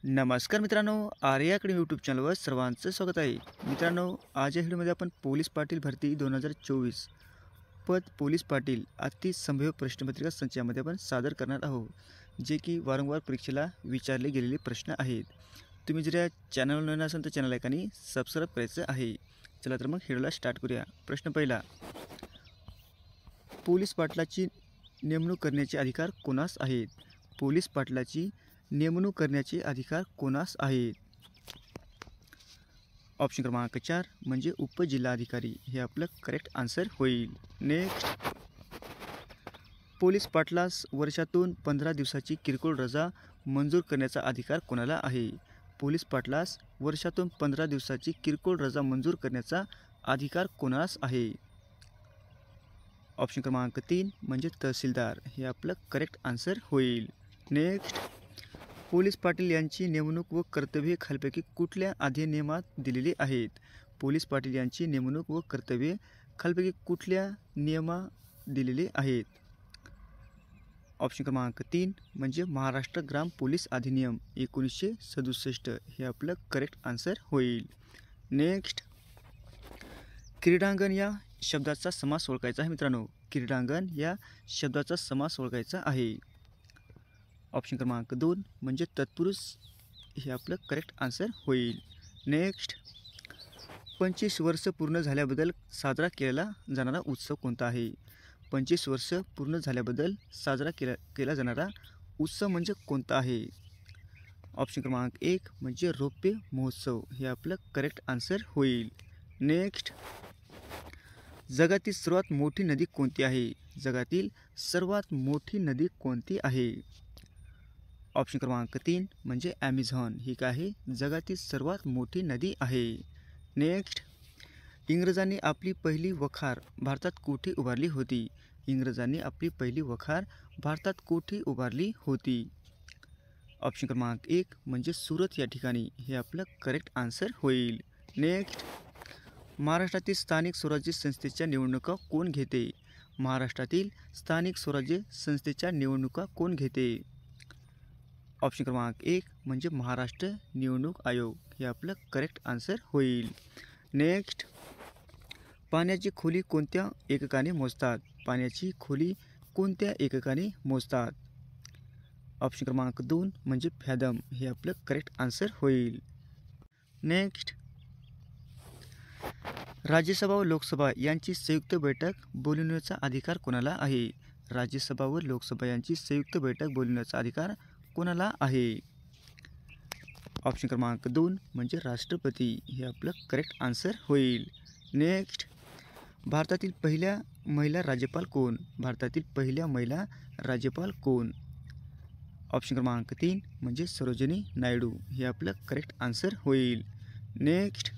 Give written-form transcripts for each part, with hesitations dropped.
नमस्कार मित्रांनो, Arya academy YouTube चॅनलवर सर्वांचं स्वागत आहे. मित्रांनो, आज या व्हिडिओमध्ये आपण पोलीस पाटील भरती 2024 पद पोलीस पाटील अति संभाव्य प्रश्नपत्रिका संचामध्ये आपण सादर करणार आहोत, जे की वारंवार परीक्षेला विचारले गेलेले प्रश्न आहेत. तुम्ही जर या चॅनलवर नवीन असाल तर चॅनल ऐकानी सबस्क्राईब करायचं आहे. चला तर मग व्हिडिओला स्टार्ट करूया. प्रश्न पहिला, पोलीस पाटलाची नेमणूक करण्याचे अधिकार कोणास आहेत? पोलीस पाटलाची नेमणूक करण्याचे अधिकार कोणास आहेत? ऑप्शन क्रमांक 4 म्हणजे उपजिल्हाधिकारी, हे आपलं करेक्ट आन्सर होईल. नेक्स्ट, पोलीस पाटलास वर्षातून 15 दिवसाची किरकोळ रजा मंजूर करण्याचा अधिकार कोणाला आहे? पोलीस पाटलास वर्षातून 15 दिवसाची किरकोळ रजा मंजूर करण्याचा अधिकार कोणास आहे? ऑप्शन क्रमांक 3 म्हणजे तहसीलदार, हे आपलं करेक्ट आन्सर होईल. नेक्स्ट, पोलीस पाटील यांची नेमणूक व कर्तव्ये खालीलपैकी कुठल्या अधिनियमात दिलेली आहेत? पोलीस पाटील यांची नेमणूक व कर्तव्ये खालीलपैकी कुठल्या नियमात दिलेली आहेत? ऑप्शन क्रमांक 3 म्हणजे महाराष्ट्र ग्राम पोलीस अधिनियम 1967, हे आपलं करेक्ट आन्सर होईल. नेक्स्ट, क्रीडांगण या शब्दाचा समास ओळखायचा आहे. मित्रांनो, क्रीडांगण या शब्दाचा समास ओळखायचा आहे. ऑप्शन क्रमांक 2 म्हणजे तत्पुरुष, हे आपलं करेक्ट आन्सर होईल. नेक्स्ट, 25 वर्ष पूर्ण झाल्याबद्दल साजरा केला जाणारा उत्सव कोणता आहे? 25 वर्ष पूर्ण झाल्याबद्दल साजरा केला जाणारा उत्सव म्हणजे कोणता आहे? ऑप्शन क्रमांक 1 म्हणजे रौप्य महोत्सव, हे आपलं करेक्ट आन्सर होईल. नेक्स्ट, जगातील सर्वात मोठी नदी कोणती आहे? जगातील सर्वात मोठी नदी कोणती आहे? ऑप्शन क्रमांक 3 म्हणजे ॲमेझॉन, ही काय आहे? जगातील सर्वात मोठी नदी आहे. नेक्स्ट, इंग्रजांनी आपली पहिली वखार भारतात कुठे उभारली होती? इंग्रजांनी आपली पहिली वखार भारतात कुठे उभारली होती? ऑप्शन क्रमांक 1 म्हणजे सुरत या ठिकाणी, हे आपलं करेक्ट आन्सर होईल. नेक्स्ट, महाराष्ट्रातील स्थानिक स्वराज्य संस्थेच्या निवडणुका कोण घेते? महाराष्ट्रातील स्थानिक स्वराज्य संस्थेच्या निवडणुका कोण घेते? ऑप्शन क्रमांक 1 म्हणजे महाराष्ट्र निवडणूक आयोग, हे आपलं करेक्ट आन्सर होईल. नेक्स्ट, पाण्याची खोली कोणत्या एककाने मोजतात? पाण्याची खोली कोणत्या एककाने मोजतात? ऑप्शन क्रमांक 2 म्हणजे फॅदम, हे आपलं करेक्ट आन्सर होईल. नेक्स्ट, राज्यसभा व लोकसभा यांची संयुक्त बैठक बोलविण्याचा अधिकार कोणाला आहे? राज्यसभा व लोकसभा यांची संयुक्त बैठक बोलविण्याचा अधिकार कोणाला आहे? ऑप्शन क्रमांक 2 म्हणजे राष्ट्रपती, हे आपलं करेक्ट आन्सर होईल. नेक्स्ट, भारतातील पहिल्या महिला राज्यपाल कोण? भारतातील पहिल्या महिला राज्यपाल कोण? ऑप्शन क्रमांक 3 म्हणजे सरोजिनी नायडू, हे आपलं करेक्ट आन्सर होईल. नेक्स्ट,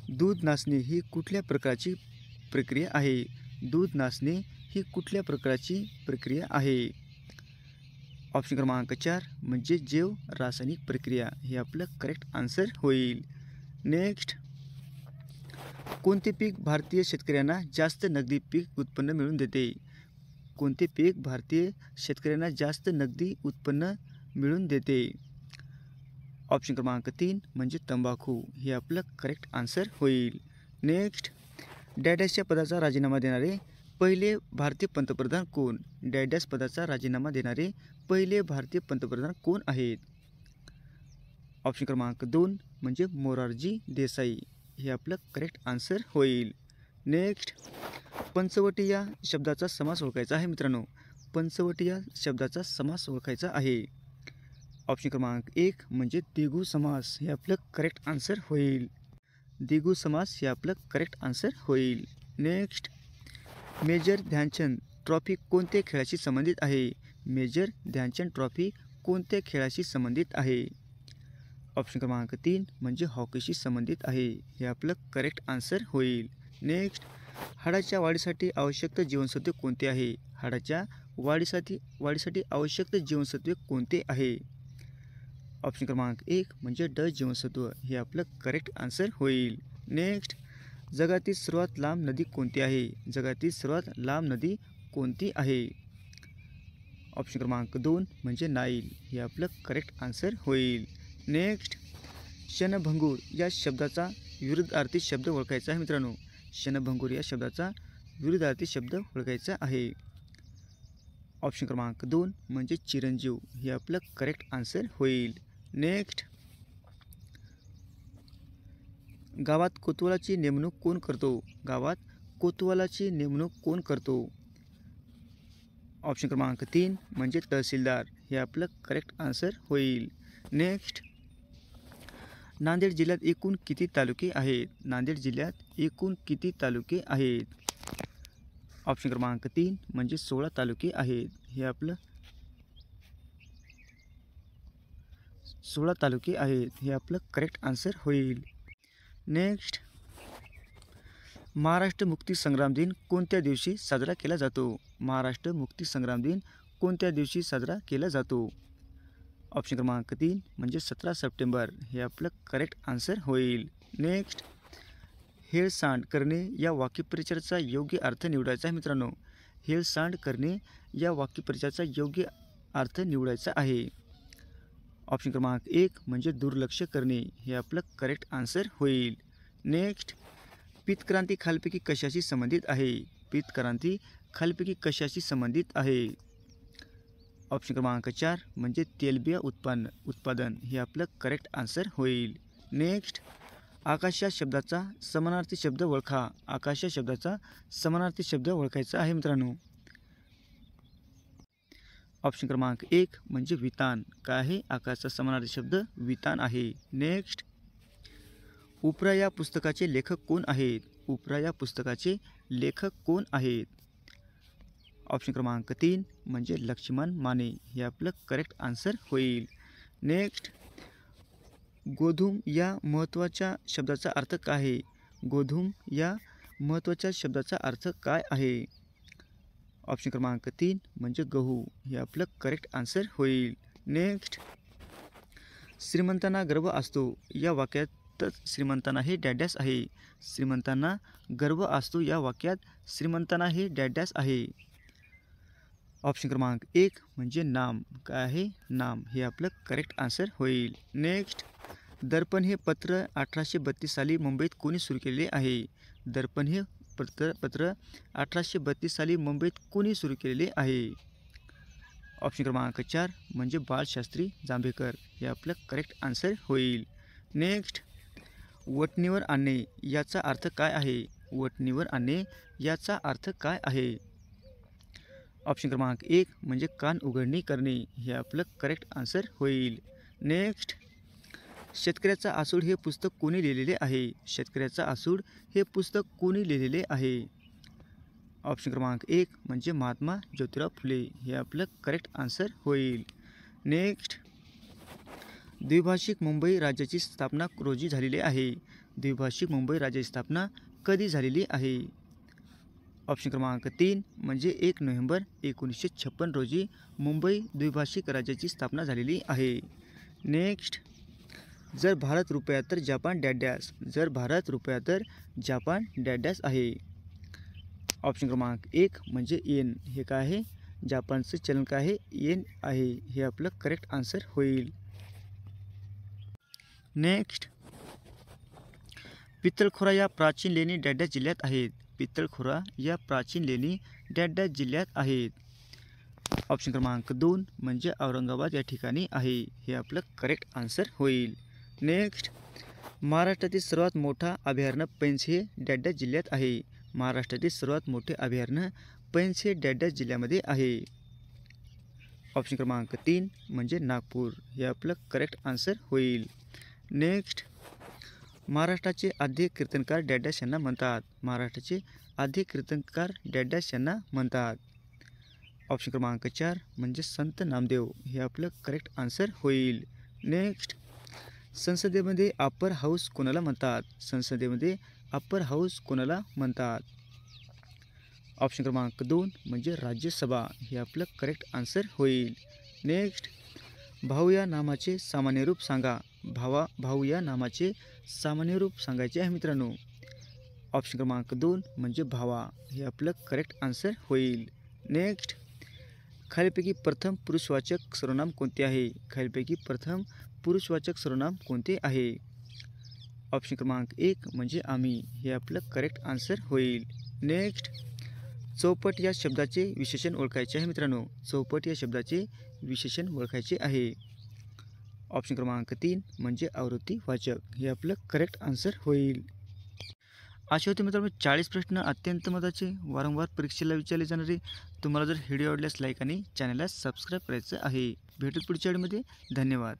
दूध नासणे ही कुठल्या प्रकारची प्रक्रिया आहे? दूध नासणे ही कुठल्या प्रकारची प्रक्रिया आहे? ऑप्शन क्रमांक 4 म्हणजे जैव रासायनिक प्रक्रिया, हे आपलं करेक्ट आन्सर होईल. नेक्स्ट, कोणते पीक भारतीय शेतकऱ्यांना जास्त नगदी पीक उत्पन्न मिळवून देते? कोणते पीक भारतीय शेतकऱ्यांना जास्त नगदी उत्पन्न मिळवून देते? ऑप्शन क्रमांक 3 म्हणजे तंबाखू, हे आपलं करेक्ट आन्सर होईल. नेक्स्ट, डॅडॅशच्या पदाचा राजीनामा देणारे पहिले भारतीय पंतप्रधान कोण? डॅडॅश पदाचा राजीनामा देणारे पहिले भारतीय पंतप्रधान कोण आहेत? ऑप्शन क्रमांक 2 म्हणजे मोरारजी देसाई, हे आपलं करेक्ट आन्सर होईल. नेक्स्ट, पंचवटी या शब्दाचा समास ओळखायचा आहे. मित्रांनो, पंचवटी या शब्दाचा समास ओळखायचा आहे. ऑप्शन क्रमांक 1 म्हणजे द्विगु समास, हे आपलं करेक्ट आन्सर होईल. द्विगु समास हे आपलं करेक्ट आन्सर होईल. नेक्स्ट, मेजर ध्यानचंद ट्रॉफी कोणत्या खेळाशी संबंधित आहे? मेजर ध्यानचंद ट्रॉफी कोणत्या खेळाशी संबंधित आहे? ऑप्शन क्रमांक 3 म्हणजे हॉकीशी संबंधित आहे, हे आपलं करेक्ट आन्सर होईल. नेक्स्ट, हाडाच्या वाढीसाठी आवश्यक जीवनसत्व कोणते आहे? हाडाच्या वाढीसाठी आवश्यक जीवनसत्व कोणते आहे? ऑप्शन क्रमांक 1 म्हणजे ड जीवनसत्व, हे आपलं करेक्ट आन्सर होईल. नेक्स्ट, जगातील सर्वात लांब नदी कोणती आहे? जगातील सर्वात लांब नदी कोणती आहे? ऑप्शन क्रमांक 2 म्हणजे नाईल, हे आपलं करेक्ट आन्सर होईल. नेक्स्ट, क्षणभंगूर या शब्दाचा विरुद्धार्थी शब्द ओळखायचा आहे मित्रांनो. क्षणभंगूर या शब्दाचा विरुद्धार्थी शब्द ओळखायचा आहे. ऑप्शन क्रमांक 2 म्हणजे चिरंजीव हे आपलं करेक्ट आन्सर होईल. नेक्स्ट, गावात कोतवालाची नेमणूक कोण करतो? गावात कोतवालाची नेमणूक कोण करतो? ऑप्शन क्रमांक 3 म्हणजे तहसीलदार हे आपलं करेक्ट आन्सर होईल. नेक्स्ट, नांदेड जिल्ह्यात एकूण किती तालुके आहेत? नांदेड जिल्ह्यात एकूण किती तालुके आहेत? ऑप्शन क्रमांक 3 म्हणजे 16 तालुके आहेत. हे आपलं 16 तालुके आहेत. हे आपलं करेक्ट आन्सर होईल. नेक्स्ट, महाराष्ट्र मुक्ती संग्राम दिन कोणत्या दिवशी साजरा केला जातो? महाराष्ट्र मुक्ती संग्राम दिन कोणत्या दिवशी साजरा केला जातो? ऑप्शन क्रमांक 3 म्हणजे 17 सप्टेंबर हे आपलं करेक्ट आन्सर होईल. नेक्स्ट, हेळसांड करणे या वाक्यपरिचयाचा योग्य अर्थ निवडायचा आहे मित्रांनो. हेळसांड करणे या वाक्यपरिचयाचा योग्य अर्थ निवडायचा आहे. ऑप्शन क्रमांक 1 म्हणजे दुर्लक्ष करणे हे आपलं करेक्ट आन्सर होईल. नेक्स्ट, पीतक्रांती खालीलपैकी कशाशी संबंधित आहे? पीतक्रांती खालीलपैकी कशाशी संबंधित आहे? ऑप्शन क्रमांक 4 म्हणजे तेलबिया उत्पादन हे आपलं करेक्ट आन्सर होईल. नेक्स्ट, आकाश या शब्दाचा समानार्थी शब्द ओळखा. आकाश या शब्दाचा समानार्थी शब्द ओळखायचा आहे मित्रांनो. ऑप्शन क्रमांक 1 म्हणजे वितान. काय आहे? आकाशचा समानार्थी शब्द वितान आहे. नेक्स्ट, उपरा या पुस्तकाचे लेखक कोण आहेत? उपरा या पुस्तकाचे लेखक कोण आहेत? ऑप्शन क्रमांक 3 म्हणजे लक्ष्मण माने हे आपलं करेक्ट आन्सर होईल. नेक्स्ट, गोधूम या महत्त्वाच्या शब्दाचा अर्थ काय आहे? गोधूम या महत्त्वाच्या शब्दाचा अर्थ काय आहे? ऑप्शन क्रमांक 3 म्हणजे गहू हे आपलं करेक्ट आन्सर होईल. नेक्स्ट, श्रीमंतांना गर्व असतो या वाक्यातच श्रीमंतांना हे डॅडॅस आहे. श्रीमंतांना गर्व असतो या वाक्यात श्रीमंतांना हे डॅडॅस आहे. ऑप्शन क्रमांक 1 म्हणजे नाम. काय आहे? नाम हे आपलं करेक्ट आन्सर होईल. नेक्स्ट, दर्पण हे पत्र 1832 साली मुंबईत कोणी सुरू केले आहे? दर्पण हे पत्र 1832 साली मुंबईत कोणी सुरू केलेले आहे? ऑप्शन क्रमांक 4 म्हणजे बाळशास्त्री जांभेकर हे आपलं करेक्ट आन्सर होईल. नेक्स्ट, वटणीवर आणणे याचा अर्थ काय आहे? वटणीवर आणणे याचा अर्थ काय आहे? ऑप्शन क्रमांक 1 म्हणजे कान उघडणी करणे हे आपलं करेक्ट आन्सर होईल. नेक्स्ट, शेतकऱ्याचा आसूड हे पुस्तक कोणी लिहिलेले आहे? शेतकऱ्याचा आसूड हे पुस्तक कोणी लिहिलेले आहे? ऑप्शन क्रमांक 1 म्हणजे महात्मा ज्योतिराव फुले हे आपलं करेक्ट आन्सर होईल. नेक्स्ट, द्विभाषिक मुंबई राज्याची स्थापना रोजी झालेली आहे. द्विभाषिक मुंबई राज्याची स्थापना कधी झालेली आहे? ऑप्शन क्रमांक 3 म्हणजे 1 नोव्हेंबर 1956 रोजी मुंबई द्विभाषिक राज्याची स्थापना झालेली आहे. नेक्स्ट, जर भारत रुपया तर जपान डॅडॅस. जर भारत रुपया तर जपान डॅडॅस आहे. ऑप्शन क्रमांक 1 म्हणजे येन हे काय आहे? जपानचं चलन काय आहे? येन आहे. हे आपलं करेक्ट आन्सर होईल. नेक्स्ट, पित्तळखोरा या प्राचीन लेणी डॅडॅस जिल्ह्यात आहेत. पित्तळखोरा या प्राचीन लेणी डॅडॅस जिल्ह्यात आहेत. ऑप्शन क्रमांक 2 म्हणजे औरंगाबाद या ठिकाणी आहे. हे आपलं करेक्ट आन्सर होईल. नेक्स्ट, महाराष्ट्रातील सर्वात मोठा अभयारण्य पैंज हे डॅडॅस जिल्ह्यात आहे. महाराष्ट्रातील सर्वात मोठे अभयारण्य पैंज हे डॅडॅस जिल्ह्यामध्ये आहे. ऑप्शन क्रमांक 3 म्हणजे नागपूर हे आपलं करेक्ट आन्सर होईल. नेक्स्ट, महाराष्ट्राचे आद्य कीर्तनकार डॅडॅस यांना म्हणतात. महाराष्ट्राचे आद्य कीर्तनकार डॅडॅस यांना म्हणतात. ऑप्शन क्रमांक 4 म्हणजे संत नामदेव हे आपलं करेक्ट आन्सर होईल. नेक्स्ट, संसदेमध्ये अप्पर हाऊस कोणाला म्हणतात? संसदेमध्ये अप्पर हाऊस कोणाला म्हणतात? ऑप्शन क्रमांक 2 म्हणजे राज्यसभा हे आपलं करेक्ट आन्सर होईल. नेक्स्ट, भाऊ या नामाचे सामान्य रूप सांगा. भाऊ या नामाचे सामान्य रूप सांगायचे आहे मित्रांनो. ऑप्शन क्रमांक 2 म्हणजे भावा हे आपलं करेक्ट आन्सर होईल. नेक्स्ट, खालीलपैकी प्रथम पुरुषवाचक सर्वनाम कोणते आहे? खालीलपैकी प्रथम पुरुषवाचक सर्वनाम कोणते आहे? ऑप्शन क्रमांक 1 म्हणजे आम्ही, हे आपलं करेक्ट आन्सर होईल. नेक्स्ट, चौपट या शब्दाचे विशेषण ओळखायचे आहे मित्रांनो. चौपट या शब्दाचे विशेषण ओळखायचे आहे. ऑप्शन क्रमांक 3 म्हणजे आवृत्तीवाचक, हे आपलं करेक्ट आन्सर होईल. असे होते मित्रांनो 40 प्रश्न अत्यंत महत्त्वाचे, वारंवार परीक्षेला विचारले जाणारे. तुम्हाला जर व्हिडिओ आवडल्यास लाईक आणि चॅनलला सबस्क्राईब करायचं आहे. भेटू पुढच्या व्हिडिओमध्ये. धन्यवाद.